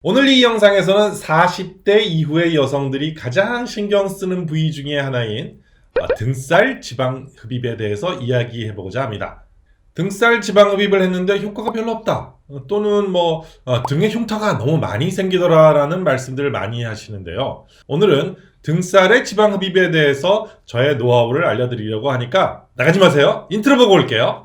오늘 이 영상에서는 40대 이후의 여성들이 가장 신경 쓰는 부위 중에 하나인 등살 지방 흡입에 대해서 이야기해보고자 합니다. 등살 지방 흡입을 했는데 효과가 별로 없다. 또는 등에 흉터가 너무 많이 생기더라라는 말씀들을 많이 하시는데요. 오늘은 등살의 지방 흡입에 대해서 저의 노하우를 알려드리려고 하니까 나가지 마세요. 인트로 보고 올게요.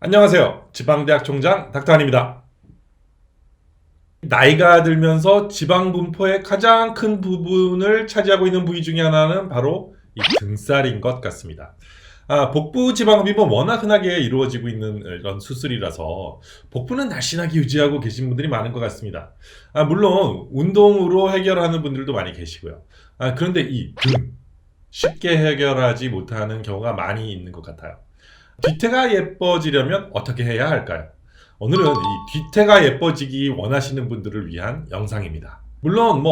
안녕하세요. 지방대학 총장 닥터한입니다. 나이가 들면서 지방 분포의 가장 큰 부분을 차지하고 있는 부위 중에 하나는 바로 이 등살인 것 같습니다. 복부 지방 흡입은 워낙 흔하게 이루어지고 있는 이런 수술이라서 복부는 날씬하게 유지하고 계신 분들이 많은 것 같습니다. 물론 운동으로 해결하는 분들도 많이 계시고요. 그런데 이 등 쉽게 해결하지 못하는 경우가 많이 있는 것 같아요. 뒤태가 예뻐지려면 어떻게 해야 할까요? 오늘은 이 뒤태가 예뻐지기 원하시는 분들을 위한 영상입니다. 물론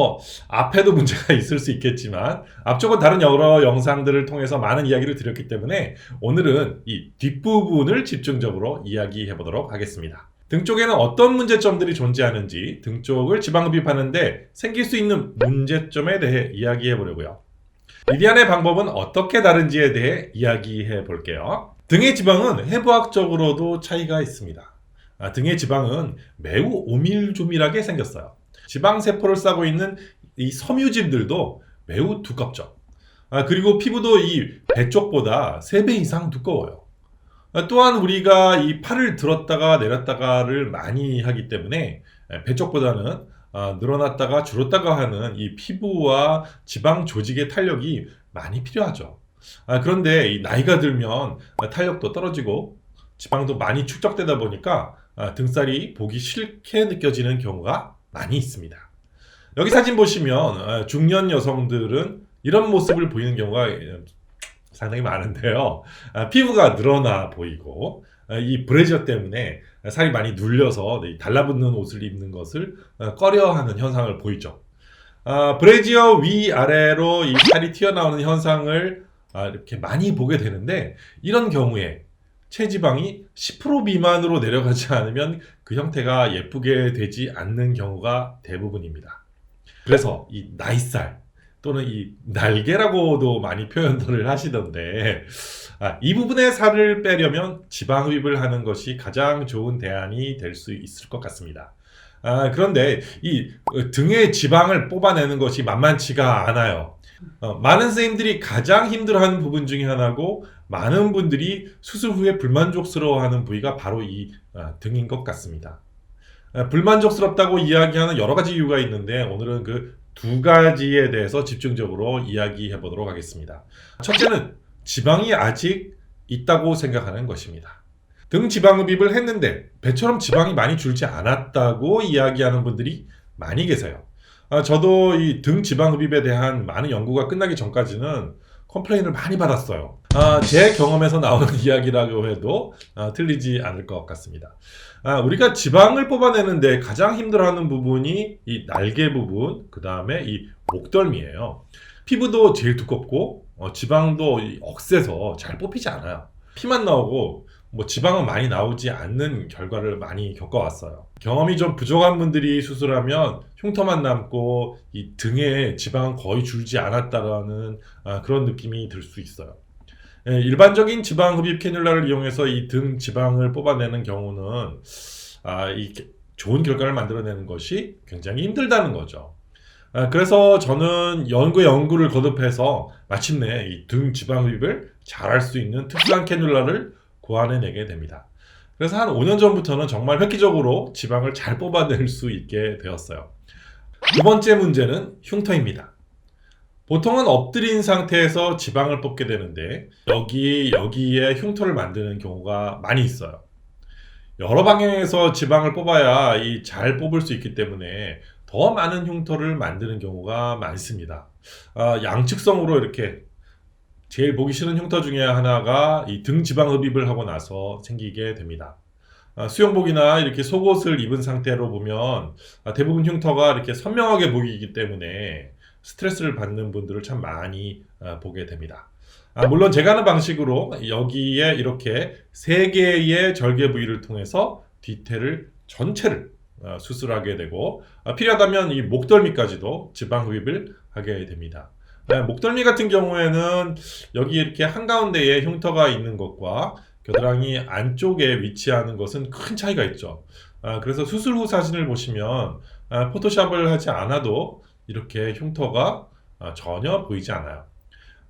앞에도 문제가 있을 수 있겠지만 앞쪽은 다른 여러 영상들을 통해서 많은 이야기를 드렸기 때문에 오늘은 이 뒷부분을 집중적으로 이야기해 보도록 하겠습니다. 등 쪽에는 어떤 문제점들이 존재하는지, 등 쪽을 지방흡입하는데 생길 수 있는 문제점에 대해 이야기해 보려고요. 리디안의 방법은 어떻게 다른지에 대해 이야기해 볼게요. 등의 지방은 해부학적으로도 차이가 있습니다. 등의 지방은 매우 오밀조밀하게 생겼어요. 지방세포를 싸고 있는 이 섬유질들도 매우 두껍죠. 그리고 피부도 이 배 쪽보다 3배 이상 두꺼워요. 또한 우리가 이 팔을 들었다가 내렸다가를 많이 하기 때문에 배 쪽보다는 늘어났다가 줄었다가 하는 이 피부와 지방 조직의 탄력이 많이 필요하죠. 그런데 이 나이가 들면 탄력도 떨어지고 지방도 많이 축적되다 보니까 등살이 보기 싫게 느껴지는 경우가 많이 있습니다. 여기 사진 보시면 중년 여성들은 이런 모습을 보이는 경우가 상당히 많은데요. 피부가 늘어나 보이고 이 브래지어 때문에 살이 많이 눌려서 달라붙는 옷을 입는 것을 꺼려하는 현상을 보이죠. 브래지어 위아래로 이 살이 튀어나오는 현상을 이렇게 많이 보게 되는데, 이런 경우에 체지방이 10% 미만으로 내려가지 않으면 그 형태가 예쁘게 되지 않는 경우가 대부분입니다. 그래서 이 나이살 또는 이 날개라고도 많이 표현들을 하시던데, 이 부분의 살을 빼려면 지방 흡입을 하는 것이 가장 좋은 대안이 될 수 있을 것 같습니다. 그런데 이 등의 지방을 뽑아내는 것이 만만치가 않아요. 많은 선생님들이 가장 힘들어하는 부분 중에 하나고, 많은 분들이 수술 후에 불만족스러워하는 부위가 바로 이 등인 것 같습니다. 불만족스럽다고 이야기하는 여러 가지 이유가 있는데, 오늘은 그 두 가지에 대해서 집중적으로 이야기해 보도록 하겠습니다. 첫째는 지방이 아직 있다고 생각하는 것입니다. 등 지방 흡입을 했는데 배처럼 지방이 많이 줄지 않았다고 이야기하는 분들이 많이 계세요. 저도 이 등 지방 흡입에 대한 많은 연구가 끝나기 전까지는 컴플레인을 많이 받았어요. 제 경험에서 나오는 이야기라고 해도 틀리지 않을 것 같습니다. 우리가 지방을 뽑아내는데 가장 힘들어하는 부분이 이 날개 부분, 그 다음에 이 목덜미예요. 피부도 제일 두껍고 지방도 억세서 잘 뽑히지 않아요. 피만 나오고 지방은 많이 나오지 않는 결과를 많이 겪어왔어요. 경험이 좀 부족한 분들이 수술하면 흉터만 남고 이 등에 지방은 거의 줄지 않았다라는 그런 느낌이 들 수 있어요. 일반적인 지방 흡입 캐뉼라를 이용해서 이 등 지방을 뽑아내는 경우는 좋은 결과를 만들어내는 것이 굉장히 힘들다는 거죠. 그래서 저는 연구를 거듭해서 마침내 이 등 지방 흡입을 잘할 수 있는 특수한 캐뉼라를 고안해내게 됩니다. 그래서 한 5년 전부터는 정말 획기적으로 지방을 잘 뽑아낼 수 있게 되었어요. 두 번째 문제는 흉터입니다. 보통은 엎드린 상태에서 지방을 뽑게 되는데 여기에 흉터를 만드는 경우가 많이 있어요. 여러 방향에서 지방을 뽑아야 잘 뽑을 수 있기 때문에 더 많은 흉터를 만드는 경우가 많습니다. 양측성으로 이렇게 제일 보기 싫은 흉터 중에 하나가 이 등 지방 흡입을 하고 나서 생기게 됩니다. 수영복이나 이렇게 속옷을 입은 상태로 보면 대부분 흉터가 이렇게 선명하게 보이기 때문에 스트레스를 받는 분들을 참 많이 보게 됩니다. 물론 제가 하는 방식으로 여기에 이렇게 3개의 절개 부위를 통해서 뒤태를 전체를 수술하게 되고 필요하다면 이 목덜미까지도 지방 흡입을 하게 됩니다. 목덜미 같은 경우에는 여기 이렇게 한가운데에 흉터가 있는 것과 겨드랑이 안쪽에 위치하는 것은 큰 차이가 있죠. 그래서 수술 후 사진을 보시면 포토샵을 하지 않아도 이렇게 흉터가 전혀 보이지 않아요.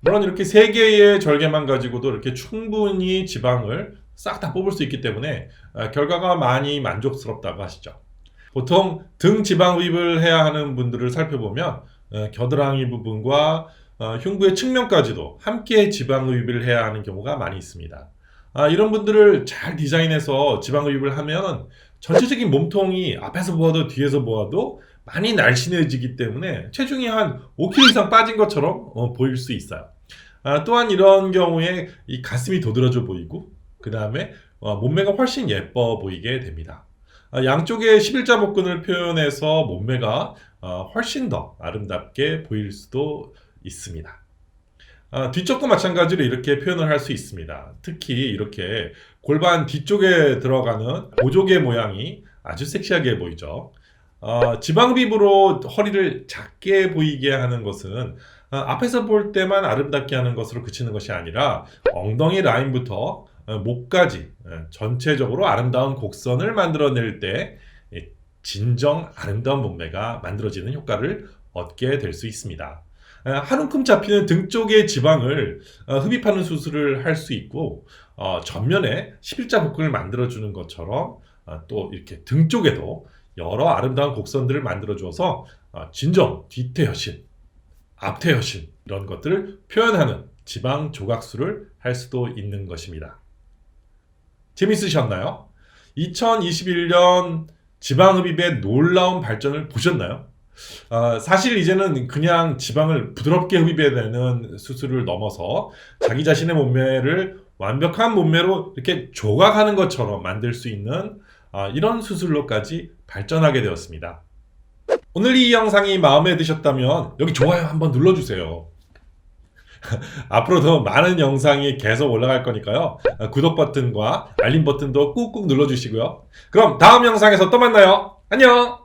물론 이렇게 3개의 절개만 가지고도 이렇게 충분히 지방을 싹 다 뽑을 수 있기 때문에 결과가 많이 만족스럽다고 하시죠. 보통 등 지방 흡입을 해야 하는 분들을 살펴보면 겨드랑이 부분과 흉부의 측면까지도 함께 지방 흡입을 해야 하는 경우가 많이 있습니다. 이런 분들을 잘 디자인해서 지방 흡입을 하면 전체적인 몸통이 앞에서 보아도 뒤에서 보아도 많이 날씬해지기 때문에 체중이 한 5kg 이상 빠진 것처럼 보일 수 있어요. 또한 이런 경우에 이 가슴이 도드라져 보이고 그 다음에 몸매가 훨씬 예뻐 보이게 됩니다. 양쪽의 11자 복근을 표현해서 몸매가 훨씬 더 아름답게 보일 수도 있습니다. 뒤쪽도 마찬가지로 이렇게 표현을 할 수 있습니다. 특히 이렇게 골반 뒤쪽에 들어가는 보조개 모양이 아주 섹시하게 보이죠. 지방 흡입으로 허리를 작게 보이게 하는 것은 앞에서 볼 때만 아름답게 하는 것으로 그치는 것이 아니라 엉덩이 라인부터 목까지 전체적으로 아름다운 곡선을 만들어낼 때 진정 아름다운 몸매가 만들어지는 효과를 얻게 될 수 있습니다. 한 움큼 잡히는 등 쪽의 지방을 흡입하는 수술을 할 수 있고 전면에 11자 복근을 만들어주는 것처럼 또 이렇게 등 쪽에도 여러 아름다운 곡선들을 만들어줘서 진정 뒤태 혈신, 앞태 혈신 이런 것들을 표현하는 지방 조각술을 할 수도 있는 것입니다. 재밌으셨나요? 2021년 지방흡입의 놀라운 발전을 보셨나요? 사실 이제는 그냥 지방을 부드럽게 흡입해내는 수술을 넘어서 자기 자신의 몸매를 완벽한 몸매로 이렇게 조각하는 것처럼 만들 수 있는 이런 수술로까지 발전하게 되었습니다. 오늘 이 영상이 마음에 드셨다면 여기 좋아요 한번 눌러주세요. 앞으로도 많은 영상이 계속 올라갈 거니까요. 구독 버튼과 알림 버튼도 꾹꾹 눌러주시고요. 그럼 다음 영상에서 또 만나요. 안녕!